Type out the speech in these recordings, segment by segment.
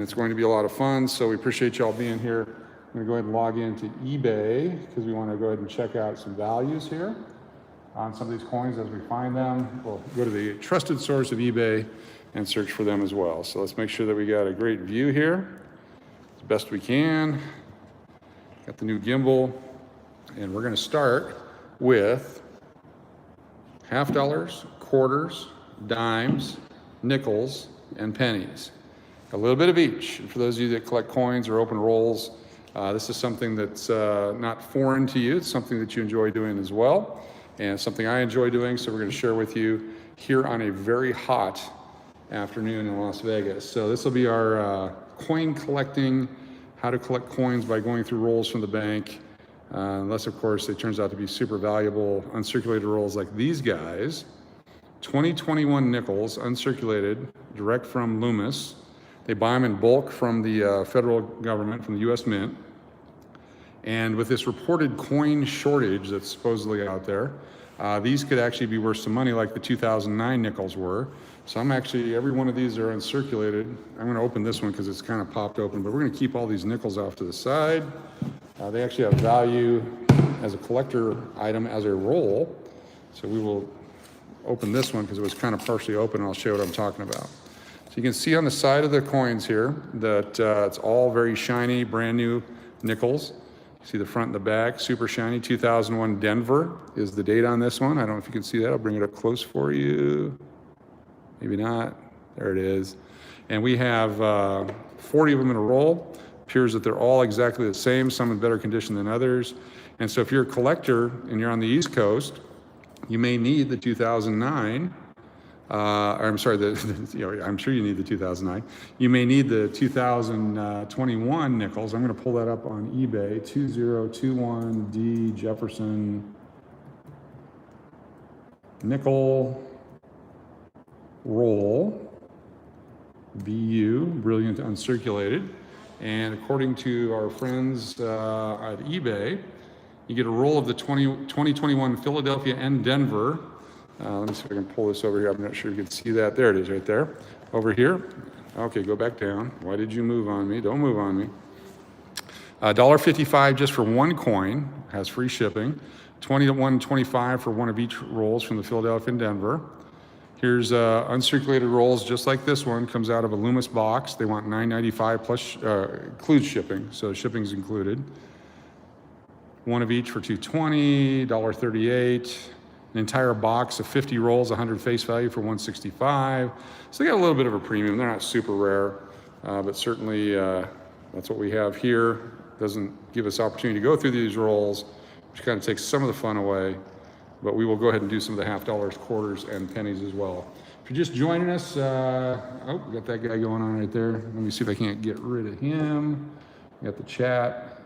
It's going to be a lot of fun, so we appreciate y'all being here. I'm going to go ahead and log into eBay because we want to go ahead and check out some values here on some of these coins as we find them. We'll go to the trusted source of eBay and search for them as well. So let's make sure that we got a great view here as best we can. Got the new gimbal, and we're going to start with half dollars, quarters, dimes, nickels, and pennies. A little bit of each. And for those of you that collect coins or open rolls, this is something that's not foreign to you. It's something that you enjoy doing as well, and something I enjoy doing, so we're going to share with you here on a very hot afternoon in Las Vegas. So this will be our coin collecting, how to collect coins by going through rolls from the bank, unless of course it turns out to be super valuable uncirculated rolls like these guys. 2021 nickels, uncirculated, direct from Loomis. They buy them in bulk from the federal government, from the US Mint. And with this reported coin shortage that's supposedly out there, these could actually be worth some money like the 2009 nickels were. So I'm actually, every one of these are uncirculated. I'm gonna open this one because it's kind of popped open, but we're gonna keep all these nickels off to the side. They actually have value as a collector item, as a roll. So we will open this one because it was kind of partially open, and I'll show you what I'm talking about. So you can see on the side of the coins here that it's all very shiny, brand new nickels. You see the front and the back, super shiny. 2001 Denver is the date on this one. I don't know if you can see that. I'll bring it up close for you. Maybe not. There it is. And we have 40 of them in a roll. Appears that they're all exactly the same, some in better condition than others. And so if you're a collector and you're on the East Coast, you may need the 2009. I'm sorry, I'm sure you need the 2009. You may need the 2021 nickels. I'm going to pull that up on eBay. 2021D Jefferson nickel roll, BU, brilliant uncirculated. And according to our friends at eBay, you get a roll of the 2021 Philadelphia and Denver. Let me see if I can pull this over here. I'm not sure you can see that. There it is right there. Over here. Okay, go back down. Why did you move on me? Don't move on me. $1.55 just for one coin. Has free shipping. $21.25 for one of each rolls from the Philadelphia and Denver. Here's uncirculated rolls just like this one. Comes out of a Loomis box. They want $9.95 plus includes shipping, so shipping's included. One of each for $2.20, $1.38. An entire box of 50 rolls, 100 face value for $165. So they got a little bit of a premium. They're not super rare, but certainly that's what we have here. Doesn't give us opportunity to go through these rolls, which kind of takes some of the fun away. But we will go ahead and do some of the half dollars, quarters, and pennies as well. If you're just joining us, oh, we got that guy going on right there. Let me see if I can't get rid of him. We got the chat,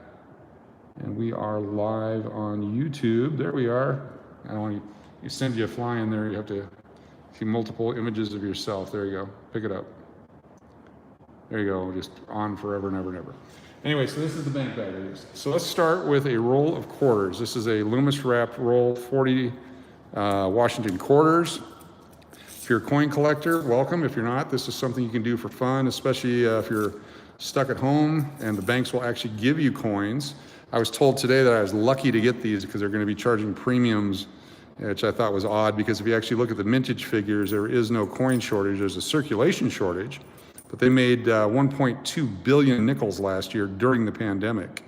and we are live on YouTube. There we are. I don't want you send you a fly in there, you have to see multiple images of yourself. There you go. Pick it up. There you go. Just on forever and ever and ever. Anyway, so this is the bank bag. So let's start with a roll of quarters. This is a Loomis wrapped roll, 40 Washington quarters. If you're a coin collector, welcome. If you're not, this is something you can do for fun, especially if you're stuck at home and the banks will actually give you coins. I was told today that I was lucky to get these because they're going to be charging premiums, which I thought was odd, because if you actually look at the mintage figures, there is no coin shortage. There's a circulation shortage, but they made 1.2 billion nickels last year during the pandemic.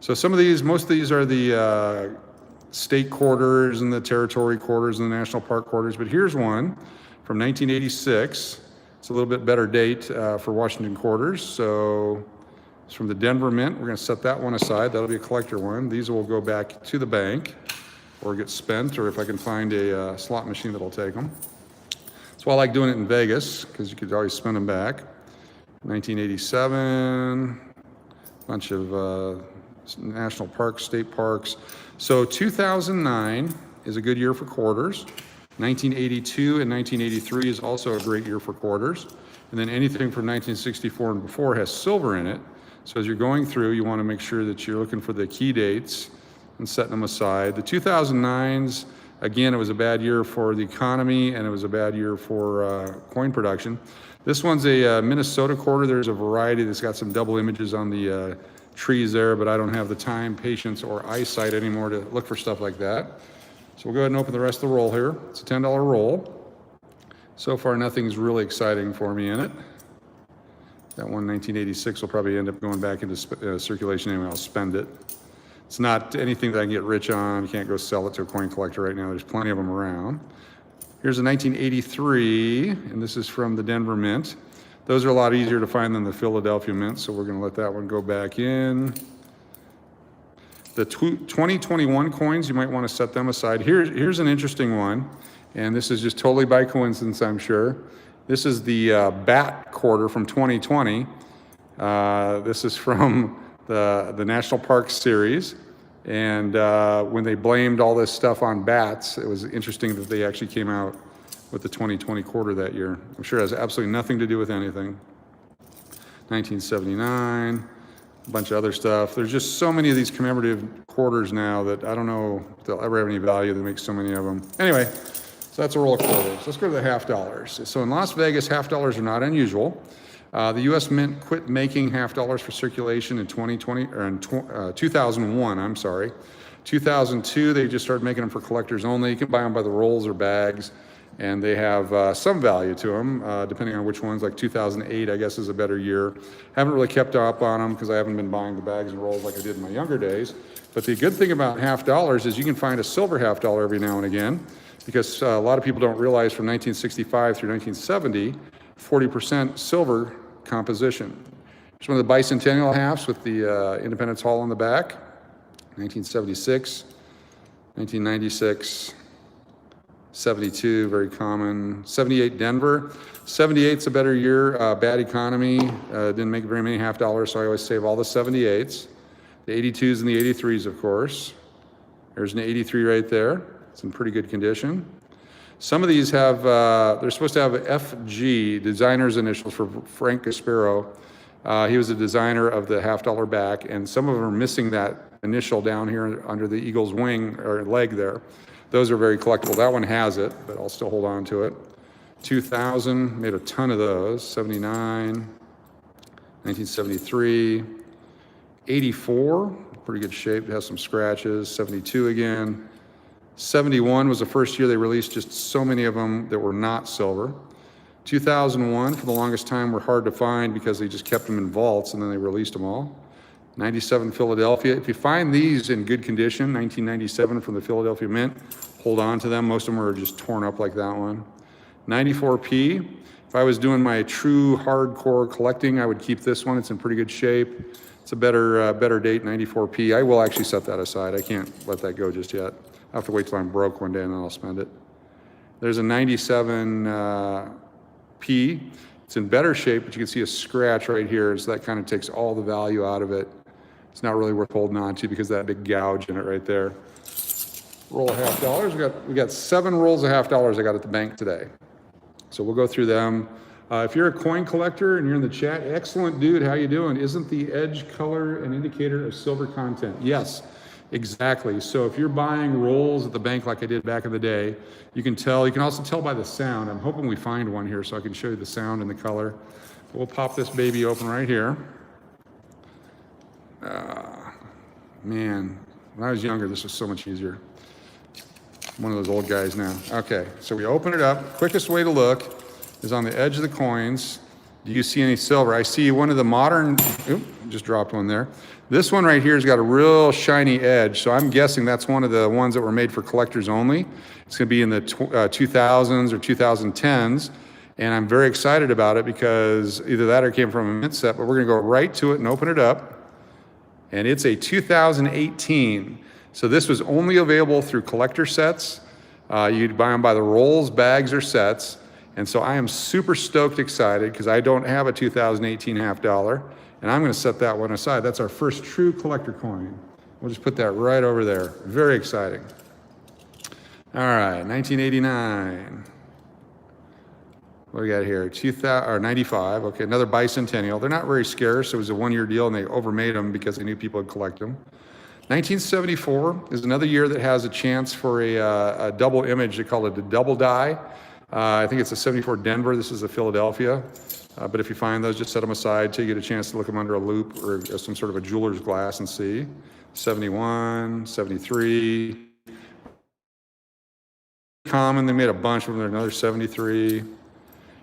So some of these, most of these are the state quarters and the territory quarters and the national park quarters, but here's one from 1986. It's a little bit better date for Washington quarters. So it's from the Denver Mint. We're going to set that one aside. That'll be a collector one. These will go back to the bank or get spent, or if I can find a slot machine that'll take them. That's why I like doing it in Vegas, because you could always spend them back. 1987, bunch of national parks, state parks. So 2009 is a good year for quarters. 1982 and 1983 is also a great year for quarters. And then anything from 1964 and before has silver in it. So as you're going through, you want to make sure that you're looking for the key dates and setting them aside. The 2009s, again, it was a bad year for the economy and it was a bad year for coin production. This one's a Minnesota quarter. There's a variety that's got some double images on the trees there, but I don't have the time, patience, or eyesight anymore to look for stuff like that. So we'll go ahead and open the rest of the roll here. It's a $10 roll. So far, nothing's really exciting for me in it. That one, 1986, will probably end up going back into circulation anyway. I'll spend it. It's not anything that I can get rich on. You can't go sell it to a coin collector right now. There's plenty of them around. Here's a 1983, and this is from the Denver Mint. Those are a lot easier to find than the Philadelphia Mint, so we're going to let that one go back in. The 2021 coins, you might want to set them aside. Here's an interesting one, and this is just totally by coincidence, I'm sure. This is the bat quarter from 2020. This is from the National Park Series. And when they blamed all this stuff on bats, it was interesting that they actually came out with the 2020 quarter that year. I'm sure it has absolutely nothing to do with anything. 1979, a bunch of other stuff. There's just so many of these commemorative quarters now that I don't know if they'll ever have any value. They make so many of them. Anyway, so that's a roll of quarters. Let's go to the half dollars. So in Las Vegas, half dollars are not unusual. The U.S. Mint quit making half dollars for circulation in 2001. I'm sorry, 2002 they just started making them for collectors only. You can buy them by the rolls or bags, and they have some value to them, depending on which ones. Like 2008, I guess, is a better year. Haven't really kept up on them because I haven't been buying the bags and rolls like I did in my younger days. But the good thing about half dollars is you can find a silver half dollar every now and again, because a lot of people don't realize from 1965 through 1970, 40% silver composition. Here's one of the bicentennial halves with the Independence Hall on the back. 1976, 1996, 72, very common. 78 Denver. 78's a better year, bad economy, didn't make very many half dollars, so I always save all the 78s. The 82s and the 83s, of course. There's an 83 right there. It's in pretty good condition. Some of these have, they're supposed to have FG, designer's initials for Frank Gasparo. He was a designer of the half dollar back, and some of them are missing that initial down here under the eagle's wing or leg there. Those are very collectible. That one has it, but I'll still hold on to it. 2000, made a ton of those. 79, 1973, 84, pretty good shape, it has some scratches. 72 again. 71 was the first year they released just so many of them that were not silver. 2001, for the longest time, were hard to find because they just kept them in vaults and then they released them all. 97 Philadelphia. If you find these in good condition, 1997 from the Philadelphia Mint, hold on to them. Most of them are just torn up like that one. 94P. If I was doing my true hardcore collecting, I would keep this one. It's in pretty good shape. It's a better date, 94P. I will actually set that aside. I can't let that go just yet. I'll have to wait till I'm broke one day and then I'll spend it. There's a 97P. It's in better shape, but you can see a scratch right here, so that kind of takes all the value out of it. It's not really worth holding on to because of that big gouge in it right there. Roll of half dollars. We got 7 rolls of half dollars I got at the bank today. So we'll go through them. If you're a coin collector and you're in the chat, excellent dude, how you doing? Isn't the edge color an indicator of silver content? Yes. Exactly. So if you're buying rolls at the bank like I did back in the day, you can tell. You can also tell by the sound. I'm hoping we find one here so I can show you the sound and the color. But we'll pop this baby open right here. Man, when I was younger, this was so much easier. I'm one of those old guys now. Okay, so we open it up. Quickest way to look is on the edge of the coins. Do you see any silver? I see one of the modern, just dropped one there. This one right here has got a real shiny edge, so I'm guessing that's one of the ones that were made for collectors only. It's gonna be in the 2000s or 2010s, and I'm very excited about it because either that or it came from a mint set, but we're gonna go right to it and open it up. And it's a 2018. So this was only available through collector sets. You'd buy them by the rolls, bags, or sets. And so I am super stoked excited because I don't have a 2018 half dollar. And I'm going to set that one aside. That's our first true collector coin. We'll just put that right over there. Very exciting. All right, 1989. What do we got here? 95. Okay, another bicentennial. They're not very scarce. It was a one-year deal, and they overmade them because they knew people would collect them. 1974 is another year that has a chance for a double image. They call it a double die. I think it's a 74 Denver. This is a Philadelphia. But if you find those, just set them aside till you get a chance to look them under a loop or some sort of a jeweler's glass and see. 71, 73. Common, they made a bunch of them. There's another 73.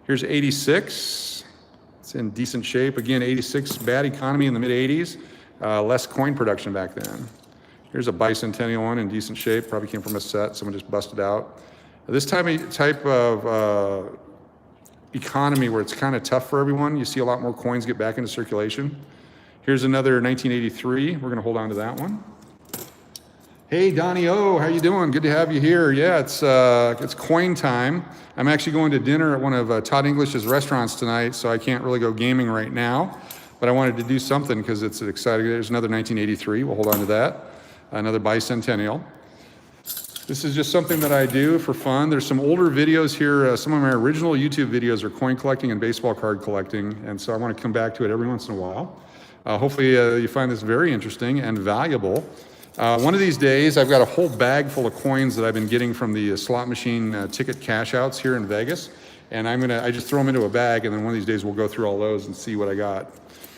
Here's 86. It's in decent shape. Again, 86, bad economy in the mid 80s. Less coin production back then. Here's a bicentennial one in decent shape. Probably came from a set. Someone just busted out. This type of economy where it's kind of tough for everyone, you see a lot more coins get back into circulation. Here's another 1983. We're going to hold on to that one. Hey, Donnie O, how you doing? Good to have you here. Yeah, it's coin time. I'm actually going to dinner at one of Todd English's restaurants tonight, so I can't really go gaming right now. But I wanted to do something because it's exciting. There's another 1983. We'll hold on to that. Another bicentennial. This is just something that I do for fun. There's some older videos here. Some of my original YouTube videos are coin collecting and baseball card collecting, and so I want to come back to it every once in a while. Hopefully you find this very interesting and valuable. One of these days, I've got a whole bag full of coins that I've been getting from the slot machine ticket cash outs here in Vegas, and I just throw them into a bag, and then one of these days we'll go through all those and see what I got.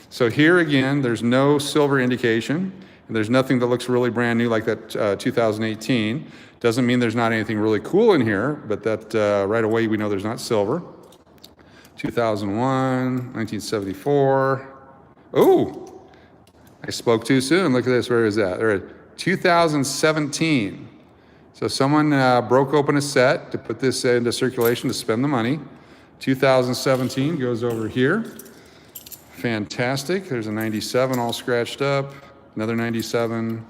So here again, there's no silver indication, and there's nothing that looks really brand new like that 2018. Doesn't mean there's not anything really cool in here, but that right away we know there's not silver. 2001, 1974. Oh, I spoke too soon. Look at this. Where is that? There, 2017. So someone broke open a set to put this into circulation to spend the money. 2017 goes over here. Fantastic. There's a 97 all scratched up. Another 97.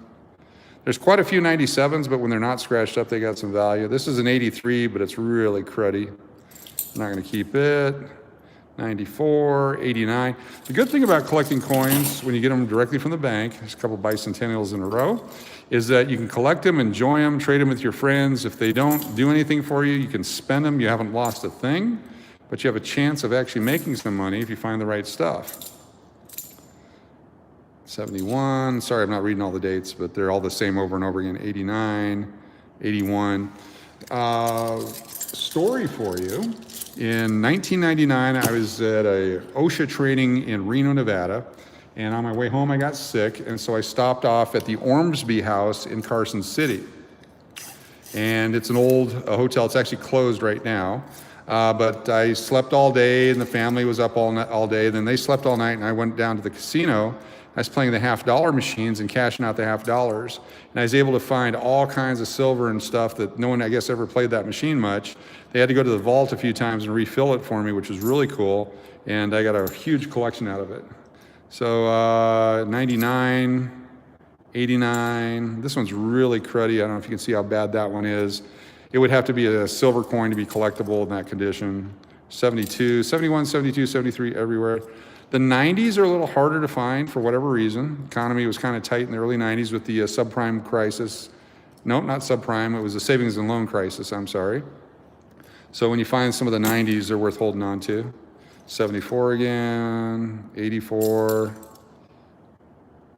There's quite a few 97s, but when they're not scratched up, they got some value. This is an 83, but it's really cruddy. I'm not going to keep it. 94, 89. The good thing about collecting coins when you get them directly from the bank, there's a couple bicentennials in a row, is that you can collect them, enjoy them, trade them with your friends. If they don't do anything for you, you can spend them. You haven't lost a thing, but you have a chance of actually making some money if you find the right stuff. 71, sorry, I'm not reading all the dates, but they're all the same over and over again. 89, 81. Story for you. In 1999, I was at a OSHA training in Reno, Nevada, and on my way home I got sick, and so I stopped off at the Ormsby House in Carson City. And it's an old hotel. It's actually closed right now. But I slept all day, and the family was up all day. Then they slept all night, and I went down to the casino. I was playing the $50 machines and cashing out the $50. And I was able to find all kinds of silver and stuff that no one, I guess, ever played that machine much. They had to go to the vault a few times and refill it for me, which was really cool. And I got a huge collection out of it. So 99, 89. This one's really cruddy. I don't know if you can see how bad that one is. It would have to be a silver coin to be collectible in that condition. 72, 71, 72, 73, everywhere. The 90s are a little harder to find for whatever reason. Economy was kind of tight in the early 90s with the subprime crisis. Nope, not subprime. It was the savings and loan crisis, I'm sorry. So when you find some of the 90s, they're worth holding on to. 74 again, 84,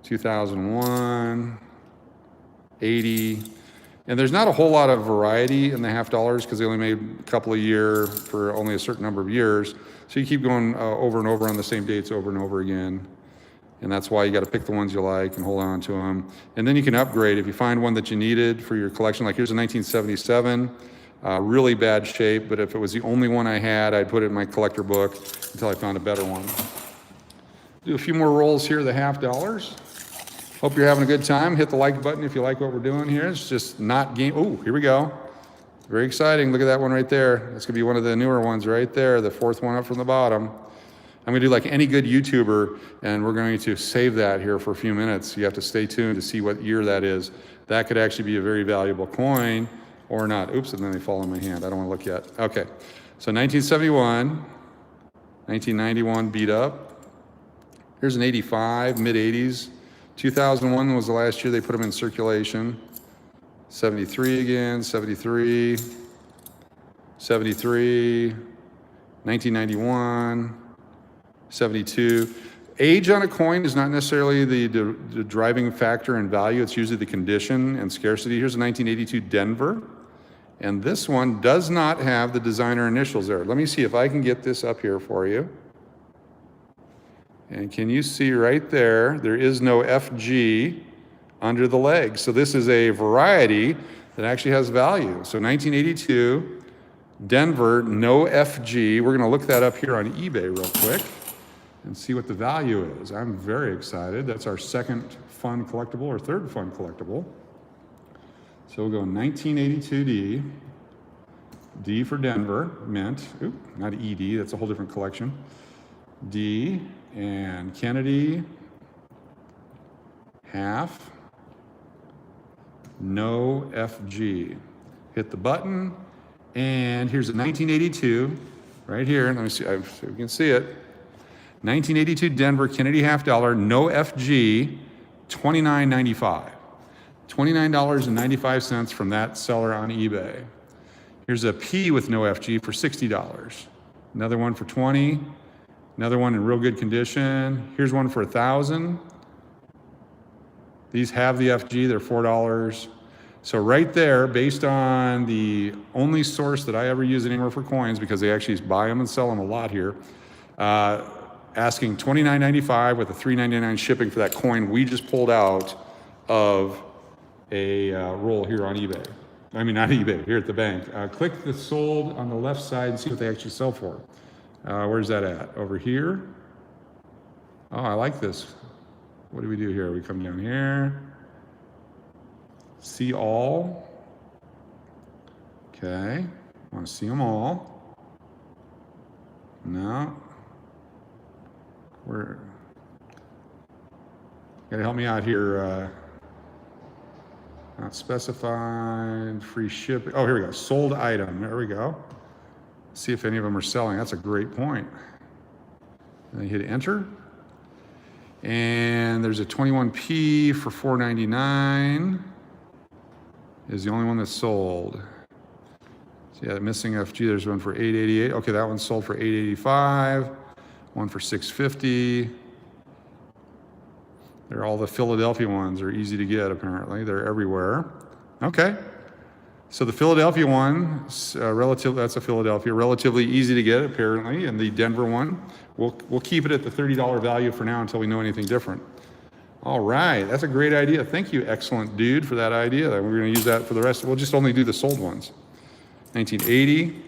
2001, 80. And there's not a whole lot of variety in the $50 because they only made a couple a year for only a certain number of years. So you keep going over and over on the same dates over and over again. And that's why you got to pick the ones you like and hold on to them. And then you can upgrade. If you find one that you needed for your collection, like here's a 1977, really bad shape, but if it was the only one I had, I'd put it in my collector book until I found a better one. Do a few more rolls here, the $50. Hope you're having a good time. Hit the like button if you like what we're doing here. It's just not game. Oh, here we go. Very exciting. Look at that one right there. That's going to be one of the newer ones right there, the fourth one up from the bottom. I'm going to do like any good YouTuber, and we're going to save that here for a few minutes. You have to stay tuned to see what year that is. That could actually be a very valuable coin or not. Oops, and then they fall in my hand. I don't want to look yet. Okay, so 1971, 1991 beat up. Here's an 85, mid-80s. 2001 was the last year they put them in circulation. 73 again, 73, 73, 1991, 72. Age on a coin is not necessarily the driving factor in value. It's usually the condition and scarcity. Here's a 1982 Denver. And this one does not have the designer initials there. Let me see if I can get this up here for you. And can you see right there, there is no FG under the leg. So this is a variety that actually has value. So 1982, Denver, no FG. We're gonna look that up here on eBay real quick and see what the value is. I'm very excited. That's our second fun collectible or third fun collectible. So we'll go 1982D, D for Denver, mint. Oop, not ED, that's a whole different collection. D, and Kennedy, half, no FG. Hit the button, and here's a 1982, right here. Let me see if you can see it. 1982 Denver, Kennedy half dollar, no FG, $29.95. $29.95 from that seller on eBay. Here's a P with no FG for $60. Another one for 20. Another one in real good condition. Here's one for $1,000. These have the FG, they're $4. So right there, based on the only source that I ever use anywhere for coins, because they actually buy them and sell them a lot here, asking $29.95 with a $3.99 shipping for that coin we just pulled out of a roll here on eBay. I mean, not eBay, here at the bank. Click the sold on the left side and see what they actually sell for. Where's that at? Over here? Oh, I like this. What do we do here? We come down here. See all. Okay. I want to see them all. No. We're gotta help me out here. Not specified, free shipping. Oh, here we go. Sold item. There we go. See if any of them are selling. That's a great point. And then hit enter. And there's a 21P for $4.99. Is the only one that's sold. So yeah, missing FG. There's one for $8.88. Okay, that one's sold for $8.85. One for $6.50. They're all the Philadelphia ones. Are easy to get, apparently. They're everywhere. Okay. So the Philadelphia one, that's a Philadelphia, relatively easy to get, apparently. And the Denver one, we'll keep it at the $30 value for now until we know anything different. All right. That's a great idea. Thank you, excellent dude, for that idea. We're going to use that for the rest. We'll just only do the sold ones. 1980,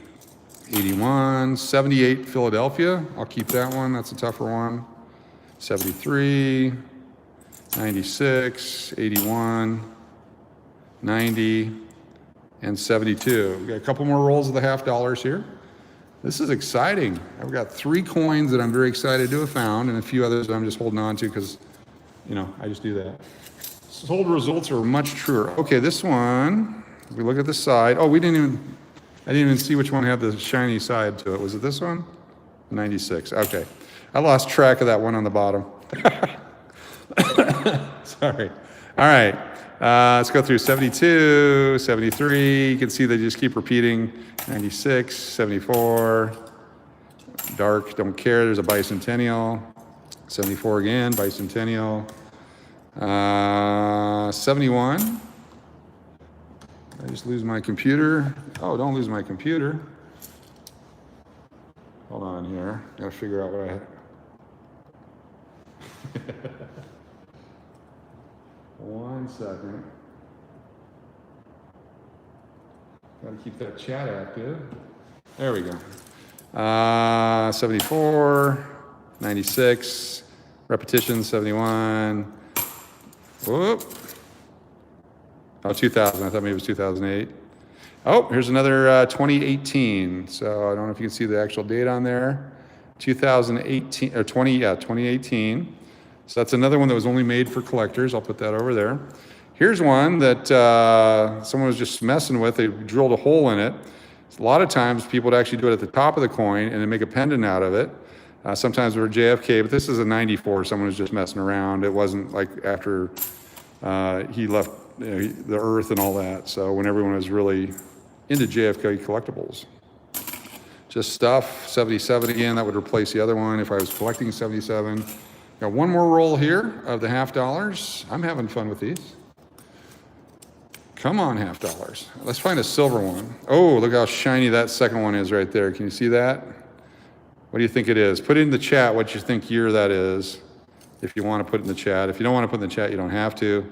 81, 78 Philadelphia. I'll keep that one. That's a tougher one. 73. 96, 81, 90, and 72. We got a couple more rolls of the half dollars here. This is exciting. I've got 3 coins that I'm very excited to have found, and a few others that I'm just holding on to because, you know, I just do that. Sold results are much truer. Okay, this one, if we look at the side. Oh, I didn't even see which one had the shiny side to it. Was it this one? 96. Okay. I lost track of that one on the bottom. Sorry. All right. Let's go through 72, 73. You can see they just keep repeating. 96, 74. Dark, don't care. There's a bicentennial. 74 again, bicentennial. 71. I just lose my computer. Oh, don't lose my computer. Hold on here. Gotta figure out what I have. One second. Gotta keep that chat active. There we go. 74, 96, repetition 71. Whoop. Oh, 2000. I thought maybe it was 2008. Oh, here's another 2018. So I don't know if you can see the actual date on there. 2018 or 2018. So that's another one that was only made for collectors. I'll put that over there. Here's one that someone was just messing with. They drilled a hole in it. A lot of times people would actually do it at the top of the coin and then make a pendant out of it. Sometimes for JFK, but this is a 94. Someone was just messing around. It wasn't like after he left the earth and all that. So when everyone was really into JFK collectibles. Just stuff, 77 again. That would replace the other one if I was collecting 77. Got one more roll here of the half dollars. I'm having fun with these. Come on, half dollars. Let's find a silver one. Oh, look how shiny that second one is right there. Can you see that? What do you think it is? Put it in the chat what you think year that is, if you want to put it in the chat. If you don't want to put it in the chat, you don't have to.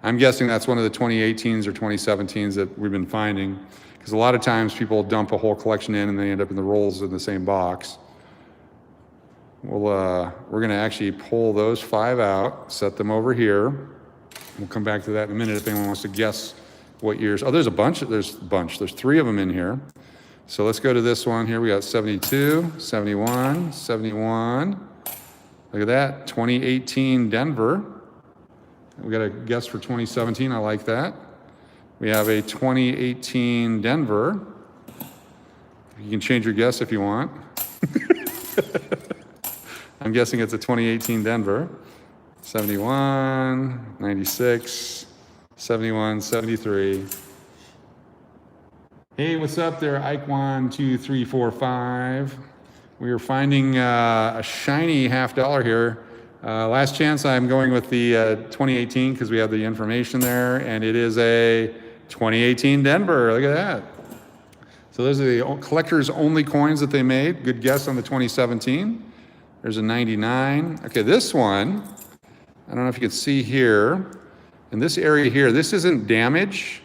I'm guessing that's one of the 2018s or 2017s that we've been finding, because a lot of times people dump a whole collection in and they end up in the rolls in the same box. We're going to actually pull those 5 out, set them over here. We'll come back to that in a minute if anyone wants to guess what years. Oh, there's a bunch. There's 3 of them in here. So let's go to this one here. We got 72, 71, 71. Look at that, 2018 Denver. We got a guess for 2017, I like that. We have a 2018 Denver. You can change your guess if you want. I'm guessing it's a 2018 Denver. 71, 96, 71, 73. Hey, what's up there, Ike12345? We are finding a shiny half dollar here. Last chance, I'm going with the 2018 because we have the information there, and it is a 2018 Denver. Look at that. So those are the collectors only coins that they made. Good guess on the 2017. There's a 99. Okay, this one, I don't know if you can see here. In this area here, this isn't damage.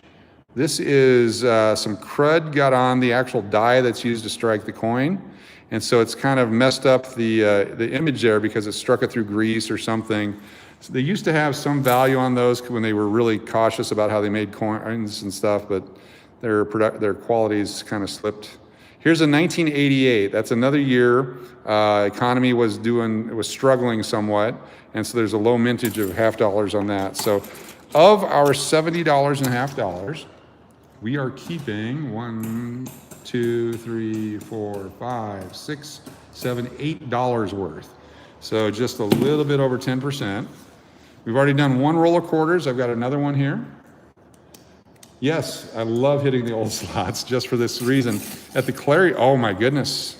This is some crud got on the actual die that's used to strike the coin. And so it's kind of messed up the image there because it struck it through grease or something. So they used to have some value on those when they were really cautious about how they made coins and stuff, but their qualities kind of slipped. Here's a 1988. That's another year. Economy was struggling somewhat, and so there's a low mintage of half dollars on that. So of our $70 and half dollars, we are keeping $1, 2, 3, 4, 5, 6, 7, $8 worth. So just a little bit over 10%. We've already done 1 roll of quarters. I've got another one here. Yes, I love hitting the old slots just for this reason. At the Clary, oh my goodness.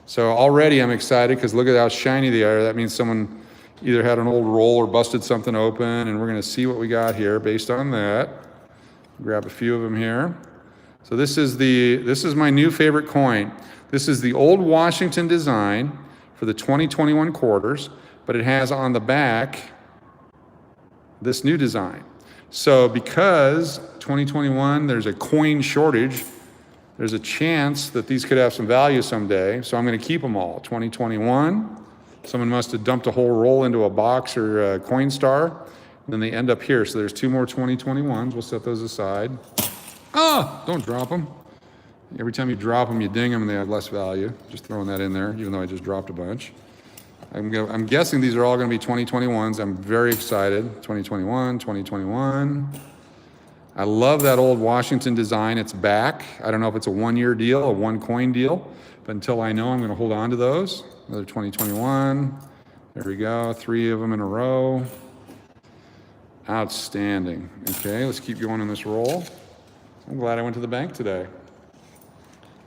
So already I'm excited because look at how shiny they are. That means someone either had an old roll or busted something open, and we're gonna see what we got here based on that. Grab a few of them here. So this is my new favorite coin. This is the old Washington design for the 2021 quarters, but it has on the back this new design. So because 2021, there's a coin shortage, there's a chance that these could have some value someday. So I'm gonna keep them all. 2021, someone must have dumped a whole roll into a box or a coin star, and then they end up here. So there's 2 more 2021s. We'll set those aside. Ah, don't drop them. Every time you drop them, you ding them and they have less value. Just throwing that in there, even though I just dropped a bunch. I'm guessing these are all gonna be 2021s. I'm very excited. 2021, 2021. I love that old Washington design. It's back. I don't know if it's a 1-year deal, a 1 coin deal, but until I know, I'm gonna hold on to those. Another 2021. There we go, 3 of them in a row. Outstanding. Okay, let's keep going on this roll. I'm glad I went to the bank today.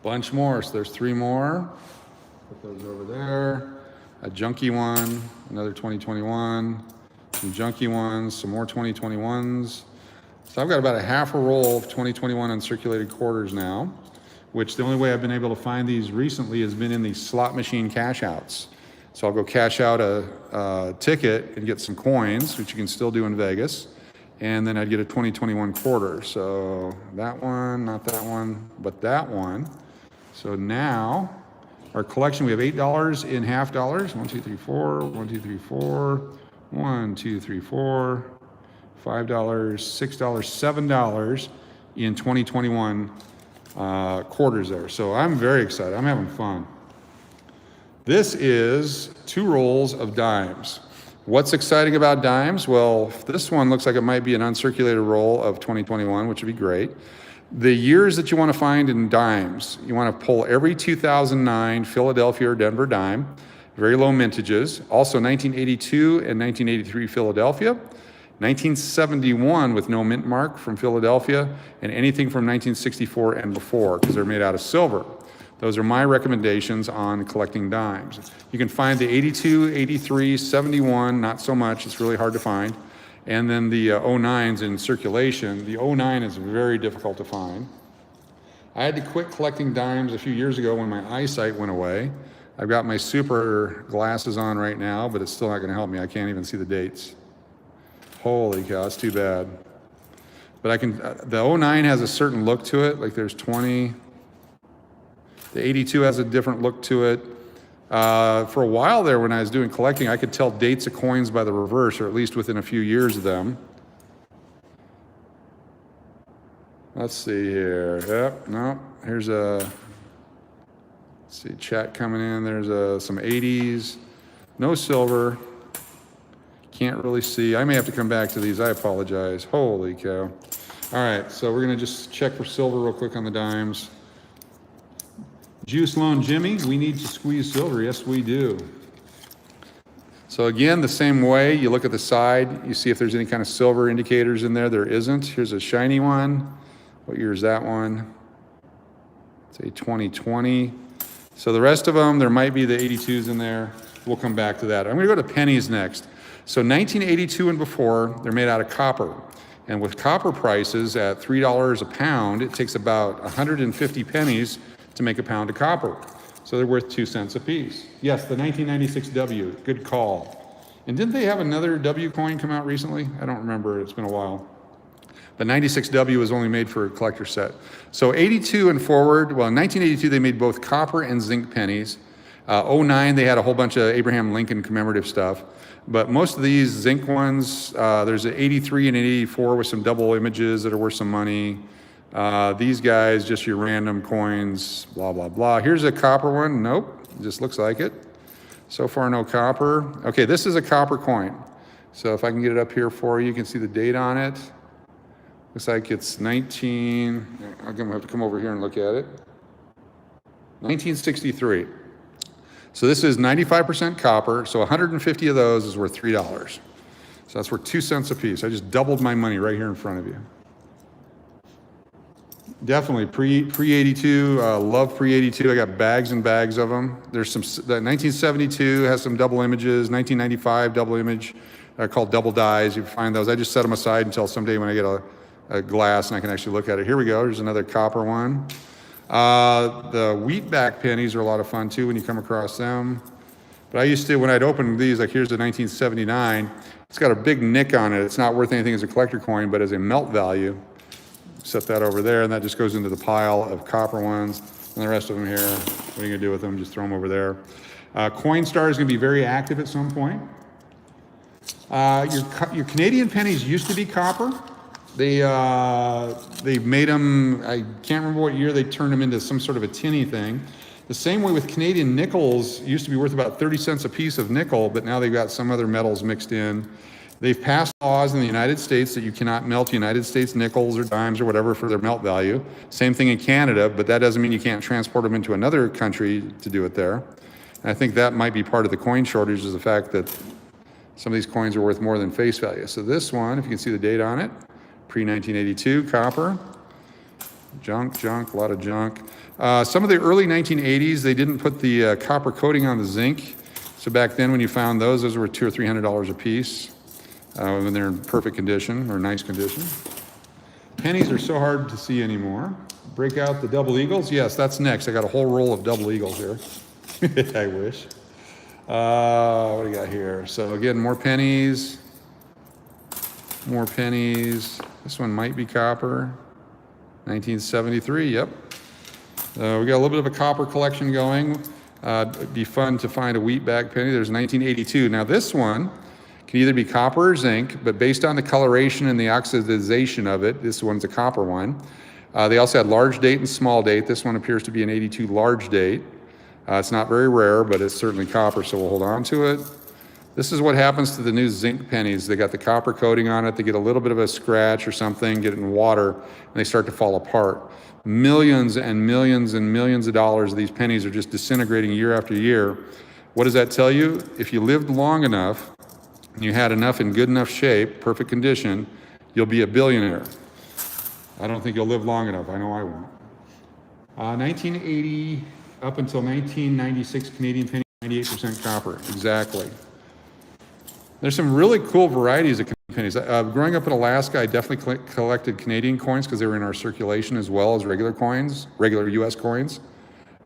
Bunch more, so there's 3 more. Put those over there. A junky one, another 2021, some junky ones, some more 2021s. So I've got about a half a roll of 2021 uncirculated quarters now, which the only way I've been able to find these recently has been in these slot machine cash outs. So I'll go cash out a ticket and get some coins, which you can still do in Vegas. And then I'd get a 2021 quarter. So that one, not that one, but that one. So now our collection, we have $8 in half dollars. 1, 2, 3, 4, 1, 2, 3, 4, 1, 2, 3, 4, $5, $6, $7 in 2021 quarters there. So I'm very excited. I'm having fun. This is 2 rolls of dimes. What's exciting about dimes? Well, this one looks like it might be an uncirculated roll of 2021, which would be great. The years that you want to find in dimes, you want to pull every 2009 Philadelphia or Denver dime, very low mintages. Also 1982 and 1983 Philadelphia. 1971 with no mint mark from Philadelphia, and anything from 1964 and before, because they're made out of silver. Those are my recommendations on collecting dimes. You can find the 82, 83, 71, not so much, it's really hard to find. and then the 09s in circulation. The 09 is very difficult to find. I had to quit collecting dimes a few years ago when my eyesight went away. I've got my super glasses on right now, but it's still not going to help me. I can't even see the dates. Holy cow, that's too bad. But I can, the 09 has a certain look to it, like there's 20. The 82 has a different look to it. For a while there when I was doing collecting, I could tell dates of coins by the reverse, or at least within a few years of them. Let's see here. Yep, no, here's a, let's see, chat coming in. There's some 80s, no silver. Can't really see. I may have to come back to these. I apologize. Holy cow. All right, so we're gonna just check for silver real quick on the dimes. Juice Loan Jimmy, we need to squeeze silver. Yes, we do. So again, the same way, you look at the side, you see if there's any kind of silver indicators in there. There isn't. Here's a shiny one. What year is that one? It's a 2020. So the rest of them, there might be the 82s in there. We'll come back to that. I'm gonna go to pennies next. So 1982 and before, they're made out of copper. And with copper prices at $3 a pound, it takes about 150 pennies to make a pound of copper. So they're worth 2 cents a piece. Yes, the 1996 W, good call. And didn't they have another W coin come out recently? I don't remember, it's been a while. But 96W was only made for a collector set. So 82 and forward, well, in 1982, they made both copper and zinc pennies. 09, they had a whole bunch of Abraham Lincoln commemorative stuff. But most of these zinc ones, there's an 83 and an 84 with some double images that are worth some money. These guys, just your random coins, blah, blah, blah. Here's a copper one. Nope, just looks like it. So far, no copper. Okay, this is a copper coin. So if I can get it up here for you, you can see the date on it. Looks like it's 19, I'm gonna have to come over here and look at it. 1963. So this is 95% copper, so 150 of those is worth $3. So that's worth 2 cents a piece. I just doubled my money right here in front of you. Definitely pre-82, love pre-82. I got bags and bags of them. There's some, the 1972 has some double images, 1995 double image called double dies. You find those. I just set them aside until someday when I get a glass and I can actually look at it. Here we go, there's another copper one. The wheatback pennies are a lot of fun too when you come across them. But I used to, when I'd open these, like here's the 1979, it's got a big nick on it. It's not worth anything as a collector coin, but as a melt value. Set that over there, and that just goes into the pile of copper ones. And the rest of them here, what are you gonna do with them? Just throw them over there. Coinstar is gonna be very active at some point. Your Canadian pennies used to be copper. They made them, I can't remember what year they turned them into some sort of a tinny thing. The same way with Canadian nickels, used to be worth about 30 cents a piece of nickel, but now they've got some other metals mixed in. They've passed laws in the United States that you cannot melt United States nickels or dimes or whatever for their melt value. Same thing in Canada, but that doesn't mean you can't transport them into another country to do it there. And I think that might be part of the coin shortage, is the fact that some of these coins are worth more than face value. So this one, if you can see the date on it, pre-1982, copper. Junk, a lot of junk. Some of the early 1980s, they didn't put the copper coating on the zinc. So back then when you found those were $200 or $300 a piece. When they're in perfect condition or nice condition. Pennies are so hard to see anymore. Break out the double eagles. Yes, that's next. I got a whole roll of double eagles here. I wish. What do we got here? So again, more pennies. More pennies. This one might be copper. 1973, yep. We got a little bit of a copper collection going. It'd be fun to find a wheatback penny. There's 1982. Now this one can either be copper or zinc, but based on the coloration and the oxidization of it, this one's a copper one. They also had large date and small date. This one appears to be an 82 large date. It's not very rare, but it's certainly copper, so we'll hold on to it. This is what happens to the new zinc pennies. They got the copper coating on it. They get a little bit of a scratch or something, get it in water, and they start to fall apart. Millions and millions and millions of dollars of these pennies are just disintegrating year after year. What does that tell you? If you lived long enough, and you had enough in good enough shape, perfect condition, you'll be a billionaire. I don't think you'll live long enough. I know I won't. 1980 up until 1996, Canadian penny, 98% copper, exactly. There's some really cool varieties of pennies. Growing up in Alaska, I definitely collected Canadian coins because they were in our circulation as well as regular coins, regular US coins.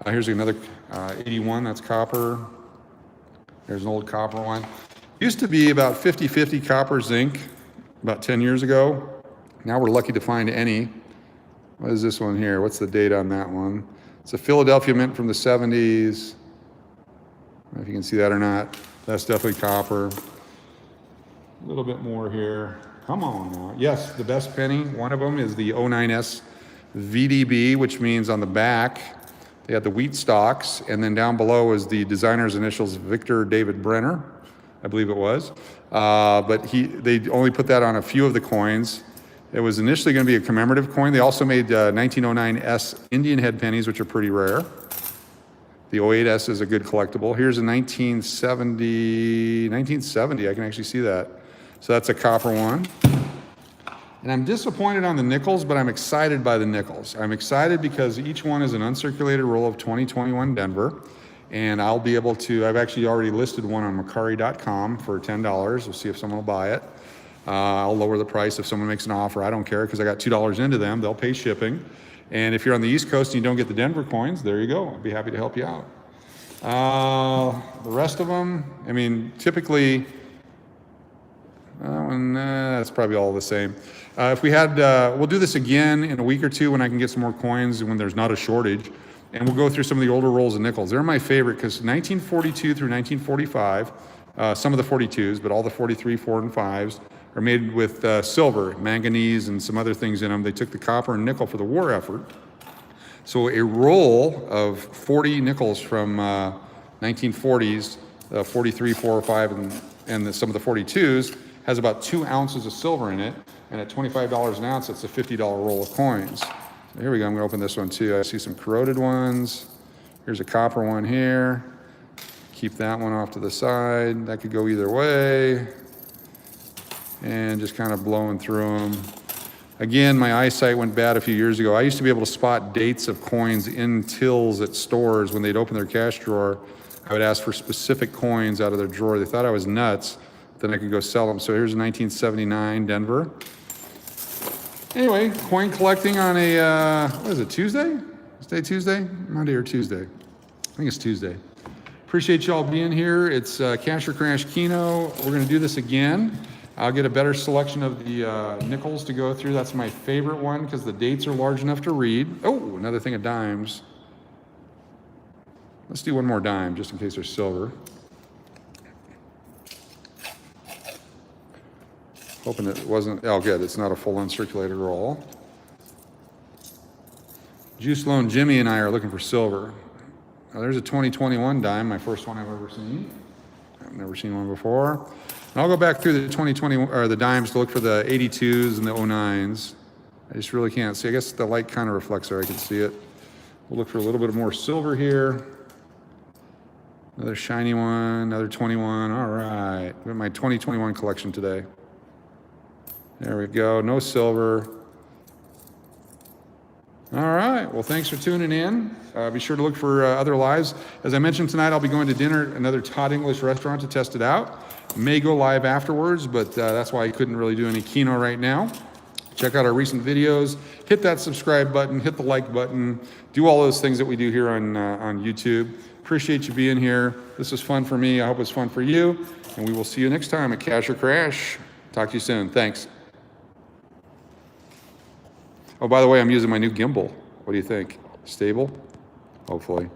Here's another 81, that's copper. There's an old copper one. Used to be about 50-50 copper zinc about 10 years ago. Now we're lucky to find any. What is this one here? What's the date on that one? It's a Philadelphia mint from the 70s. I don't know if you can see that or not. That's definitely copper. A little bit more here. Come on now. Yes, the best penny, one of them is the 09S VDB, which means on the back, they had the wheat stalks, and then down below is the designer's initials, Victor David Brenner, I believe it was. But they only put that on a few of the coins. It was initially going to be a commemorative coin. They also made 1909S Indian head pennies, which are pretty rare. The 08S is a good collectible. Here's a 1970, I can actually see that. So that's a copper one. And I'm disappointed on the nickels, but I'm excited by the nickels. I'm excited because each one is an uncirculated roll of 2021 Denver. And I'll be able to, I've actually already listed one on Macari.com for $10. We'll see if someone will buy it. I'll lower the price if someone makes an offer. I don't care because I got $2 into them. They'll pay shipping. And if you're on the East Coast and you don't get the Denver coins, there you go. I'd be happy to help you out. The rest of them, I mean, typically, that's probably all the same. If we had, we'll do this again in a week or two when I can get some more coins and when there's not a shortage. And we'll go through some of the older rolls of nickels. They're my favorite because 1942 through 1945, some of the 42s, but all the 43, 4, and 5s are made with silver, manganese, and some other things in them. They took the copper and nickel for the war effort. So a roll of 40 nickels from 1940s, 43, 4, 5, and some of the 42s has about 2 ounces of silver in it. And at $25 an ounce, it's a $50 roll of coins. So here we go, I'm gonna open this one too. I see some corroded ones. Here's a copper one here. Keep that one off to the side. That could go either way. And just kind of blowing through them. Again, my eyesight went bad a few years ago. I used to be able to spot dates of coins in tills at stores when they'd open their cash drawer. I would ask for specific coins out of their drawer. They thought I was nuts. Then I could go sell them. So here's a 1979 Denver. Anyway, coin collecting on a, what is it, Tuesday? Is today Tuesday? Monday or Tuesday? I think it's Tuesday. Appreciate y'all being here. It's Cash or Crash Keno. We're gonna do this again. I'll get a better selection of the nickels to go through. That's my favorite one because the dates are large enough to read. Oh, another thing of dimes. Let's do one more dime just in case there's silver. Hoping it wasn't, oh good, it's not a full uncirculated roll. Juice Loan Jimmy and I are looking for silver. Now, there's a 2021 dime, my first one I've ever seen. I've never seen one before. And I'll go back through the 2020 or the dimes to look for the 82s and the 09s. I just really can't see. I guess the light kind of reflects there. I can see it. We'll look for a little bit more silver here. Another shiny one, another 21. All right, we have my 2021 collection today. There we go. No silver. All right. Well, thanks for tuning in. Be sure to look for other lives. As I mentioned tonight, I'll be going to dinner at another Todd English restaurant to test it out. May go live afterwards, but that's why I couldn't really do any Keno right now. Check out our recent videos. Hit that subscribe button. Hit the like button. Do all those things that we do here on YouTube. Appreciate you being here. This was fun for me. I hope it's fun for you. And we will see you next time at Cash or Crash. Talk to you soon. Thanks. Oh, by the way, I'm using my new gimbal. What do you think? Stable? Hopefully.